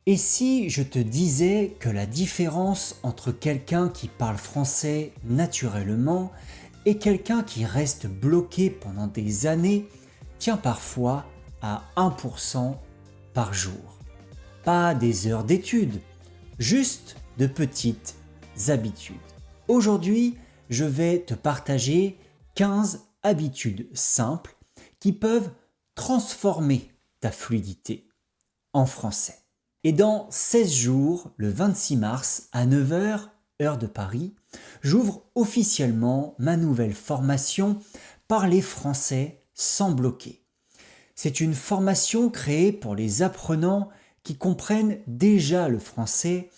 Et si je te disais que la différence entre quelqu'un qui parle français naturellement et quelqu'un qui reste bloqué pendant des années tient parfois à 1% par jour? Pas des heures d'études, juste de petites habitudes. Aujourd'hui, je vais te partager 15 habitudes simples qui peuvent transformer ta fluidité en français. Et dans 16 jours, le 26 mars à 9 heures, heure de Paris, j'ouvre officiellement ma nouvelle formation Parler français sans bloquer. C'est une formation créée pour les apprenants qui comprennent déjà le français,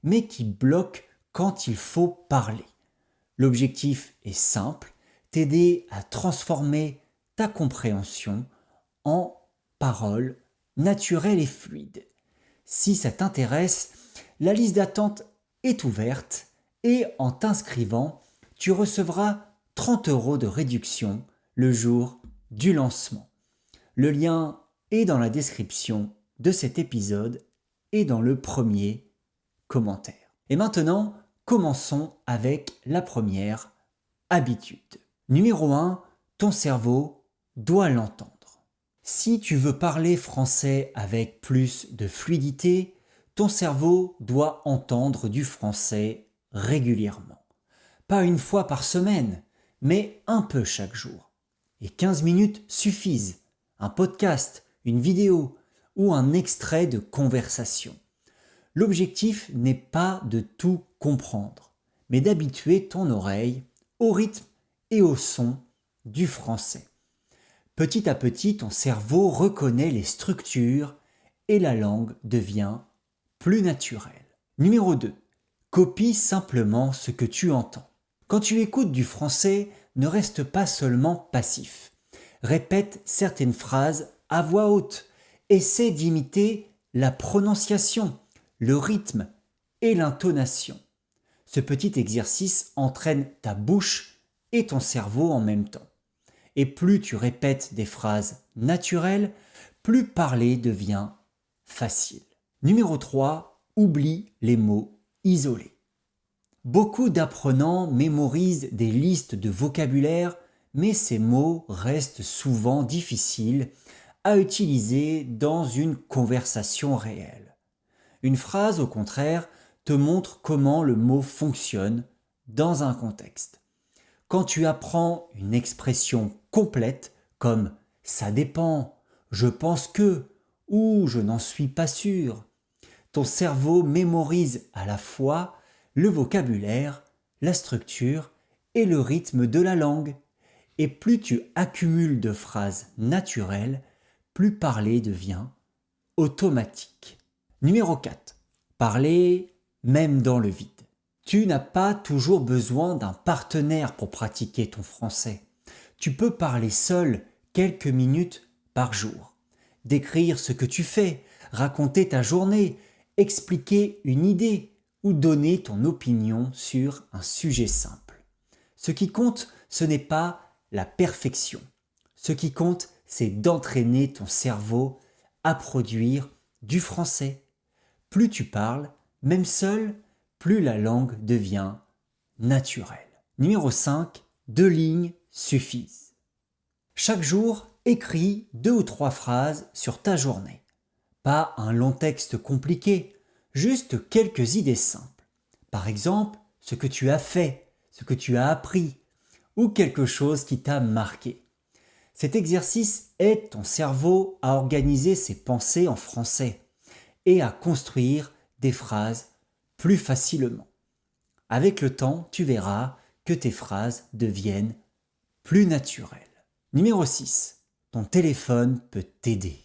mais qui bloquent quand il faut parler. L'objectif est simple, t'aider à transformer ta compréhension en paroles naturelles et fluides. Si ça t'intéresse, la liste d'attente est ouverte et en t'inscrivant, tu recevras 30 € de réduction le jour du lancement. Le lien est dans la description de cet épisode et dans le premier commentaire. Et maintenant, commençons avec la première habitude. Numéro 1, ton cerveau doit l'entendre. Si tu veux parler français avec plus de fluidité, ton cerveau doit entendre du français régulièrement. Pas une fois par semaine, mais un peu chaque jour. Et 15 minutes suffisent. Un podcast, une vidéo ou un extrait de conversation. L'objectif n'est pas de tout comprendre, mais d'habituer ton oreille au rythme et au son du français. Petit à petit, ton cerveau reconnaît les structures et la langue devient plus naturelle. Numéro 2. Copie simplement ce que tu entends. Quand tu écoutes du français, ne reste pas seulement passif. Répète certaines phrases à voix haute. Essaie d'imiter la prononciation, le rythme et l'intonation. Ce petit exercice entraîne ta bouche et ton cerveau en même temps. Et plus tu répètes des phrases naturelles, plus parler devient facile. Numéro 3, oublie les mots isolés. Beaucoup d'apprenants mémorisent des listes de vocabulaire, mais ces mots restent souvent difficiles à utiliser dans une conversation réelle. Une phrase, au contraire, te montre comment le mot fonctionne dans un contexte. Quand tu apprends une expression complète comme ça dépend, je pense que ou je n'en suis pas sûr, ton cerveau mémorise à la fois le vocabulaire, la structure et le rythme de la langue. Et plus tu accumules de phrases naturelles, plus parler devient automatique. Numéro 4. Parler même dans le vide. Tu n'as pas toujours besoin d'un partenaire pour pratiquer ton français. Tu peux parler seul quelques minutes par jour. Décrire ce que tu fais, raconter ta journée, expliquer une idée ou donner ton opinion sur un sujet simple. Ce qui compte, ce n'est pas la perfection. Ce qui compte, c'est d'entraîner ton cerveau à produire du français. Plus tu parles, même seul, plus la langue devient naturelle. Numéro 5, 2 lignes suffisent. Chaque jour, écris 2 ou 3 phrases sur ta journée. Pas un long texte compliqué, juste quelques idées simples. Par exemple, ce que tu as fait, ce que tu as appris, ou quelque chose qui t'a marqué. Cet exercice aide ton cerveau à organiser ses pensées en français et à construire des phrases plus facilement. Avec le temps, tu verras que tes phrases deviennent plus naturelles. Numéro 6. Ton téléphone peut t'aider.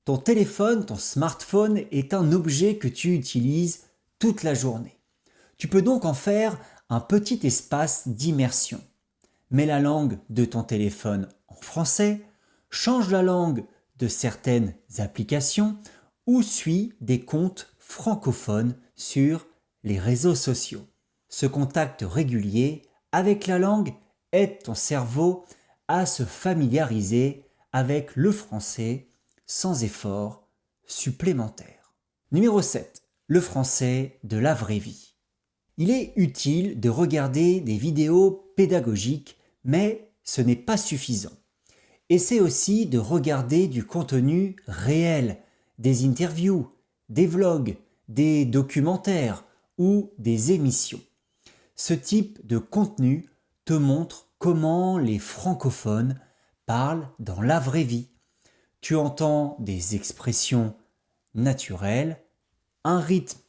Ton téléphone, ton smartphone est un objet que tu utilises toute la journée. Tu peux donc en faire un petit espace d'immersion. Mets la langue de ton téléphone en français, change la langue de certaines applications ou suis des comptes francophones sur les réseaux sociaux. Ce contact régulier avec la langue aide ton cerveau à se familiariser avec le français sans effort supplémentaire. Numéro 7. Le français de la vraie vie. Il est utile de regarder des vidéos pédagogiques, mais ce n'est pas suffisant. Essaie aussi de regarder du contenu réel, des interviews, des vlogs, des documentaires ou des émissions. Ce type de contenu te montre comment les francophones parlent dans la vraie vie. Tu entends des expressions naturelles, un rythme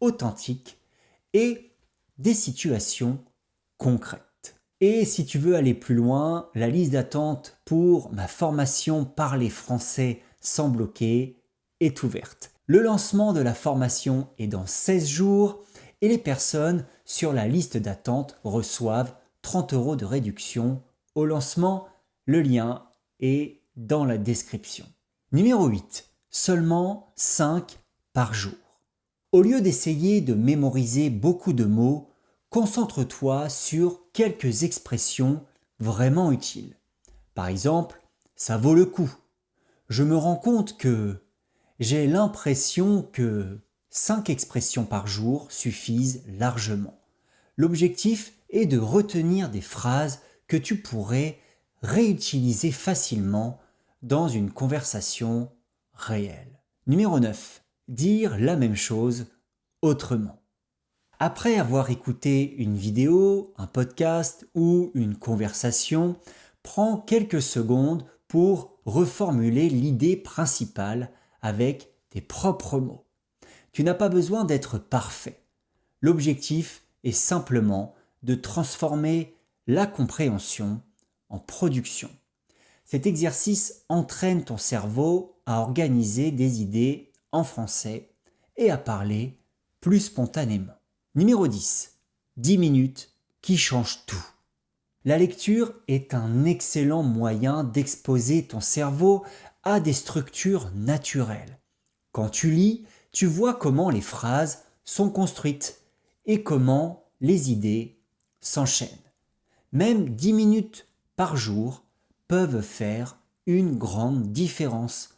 authentique et des situations concrètes. Et si tu veux aller plus loin, la liste d'attente pour ma formation Parler français sans bloquer est ouverte. Le lancement de la formation est dans 16 jours et les personnes sur la liste d'attente reçoivent 30 € de réduction au lancement. Le lien est dans la description. Numéro 8. Seulement 5 par jour. Au lieu d'essayer de mémoriser beaucoup de mots, concentre-toi sur quelques expressions vraiment utiles. Par exemple, ça vaut le coup. Je me rends compte que j'ai l'impression que 5 expressions par jour suffisent largement. L'objectif est de retenir des phrases que tu pourrais réutiliser facilement dans une conversation réelle. Numéro 9. Dire la même chose autrement. Après avoir écouté une vidéo, un podcast ou une conversation, prends quelques secondes pour reformuler l'idée principale avec tes propres mots. Tu n'as pas besoin d'être parfait. L'objectif est simplement de transformer la compréhension en production. Cet exercice entraîne ton cerveau à organiser des idées en français et à parler plus spontanément. Numéro 10. 10 minutes qui changent tout. La lecture est un excellent moyen d'exposer ton cerveau à des structures naturelles. Quand tu lis, tu vois comment les phrases sont construites et comment les idées s'enchaînent. Même 10 minutes par jour peuvent faire une grande différence.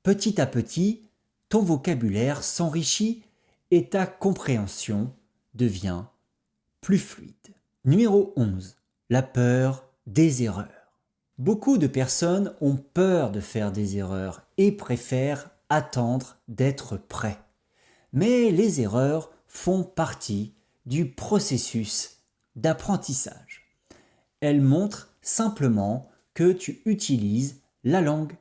Petit à petit, ton vocabulaire s'enrichit et ta compréhension devient plus fluide. Numéro 11. La peur des erreurs. Beaucoup de personnes ont peur de faire des erreurs et préfèrent attendre d'être prêts. Mais les erreurs font partie du processus d'apprentissage. Elles montrent simplement que tu utilises la langue.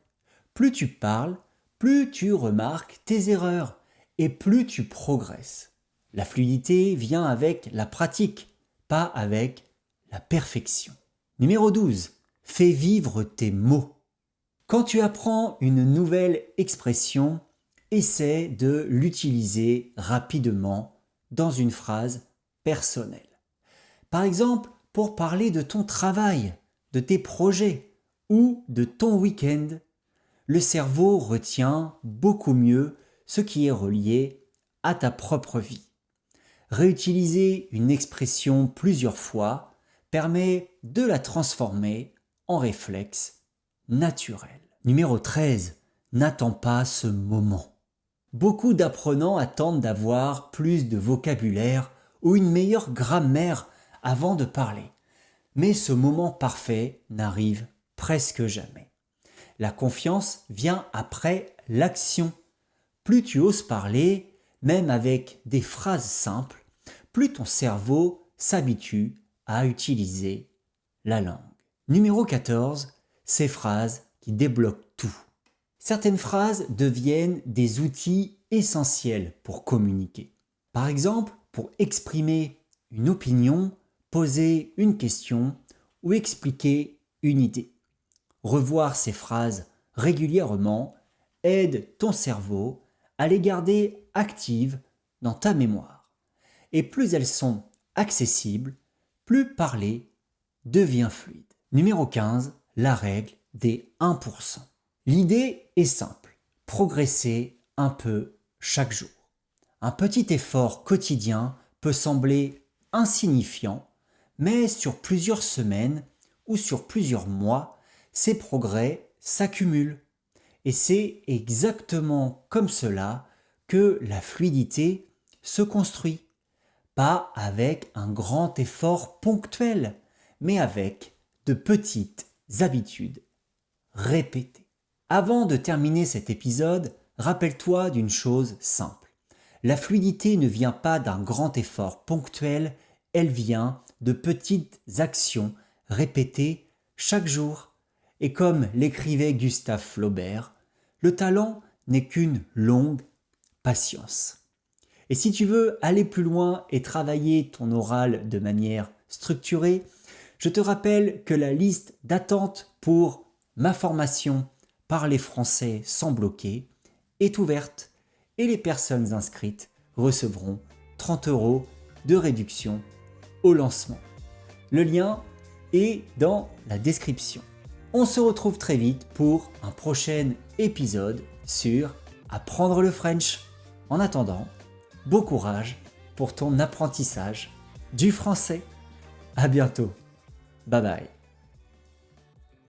Plus tu parles, plus tu remarques tes erreurs et plus tu progresses. La fluidité vient avec la pratique, pas avec la perfection. Numéro 12. Fais vivre tes mots. Quand tu apprends une nouvelle expression, essaie de l'utiliser rapidement dans une phrase personnelle. Par exemple, pour parler de ton travail, de tes projets ou de ton week-end, le cerveau retient beaucoup mieux ce qui est relié à ta propre vie. Réutiliser une expression plusieurs fois permet de la transformer en réflexe naturel. Numéro 13. N'attends pas ce moment. Beaucoup d'apprenants attendent d'avoir plus de vocabulaire ou une meilleure grammaire avant de parler. Mais ce moment parfait n'arrive presque jamais. La confiance vient après l'action. Plus tu oses parler, même avec des phrases simples, plus ton cerveau s'habitue à utiliser la langue. Numéro 14. Ces phrases qui débloquent tout. Certaines phrases deviennent des outils essentiels pour communiquer. Par exemple, pour exprimer une opinion, poser une question ou expliquer une idée. Revoir ces phrases régulièrement aide ton cerveau à les garder actives dans ta mémoire. Et plus elles sont accessibles, plus parler devient fluide. Numéro 15, la règle des 1%. L'idée est simple, progresser un peu chaque jour. Un petit effort quotidien peut sembler insignifiant, mais sur plusieurs semaines ou sur plusieurs mois, ces progrès s'accumulent. Et c'est exactement comme cela que la fluidité se construit, pas avec un grand effort ponctuel, mais avec de petites habitudes répétées. Avant de terminer cet épisode, rappelle-toi d'une chose simple. La fluidité ne vient pas d'un grand effort ponctuel, elle vient de petites actions répétées chaque jour. Et comme l'écrivait Gustave Flaubert, le talent n'est qu'une longue patience. Et si tu veux aller plus loin et travailler ton oral de manière structurée, je te rappelle que la liste d'attente pour ma formation Parler français sans bloquer est ouverte et les personnes inscrites recevront 30 € de réduction au lancement. Le lien est dans la description. On se retrouve très vite pour un prochain épisode sur Apprendre le French. En attendant, bon courage pour ton apprentissage du français. À bientôt. Bye bye.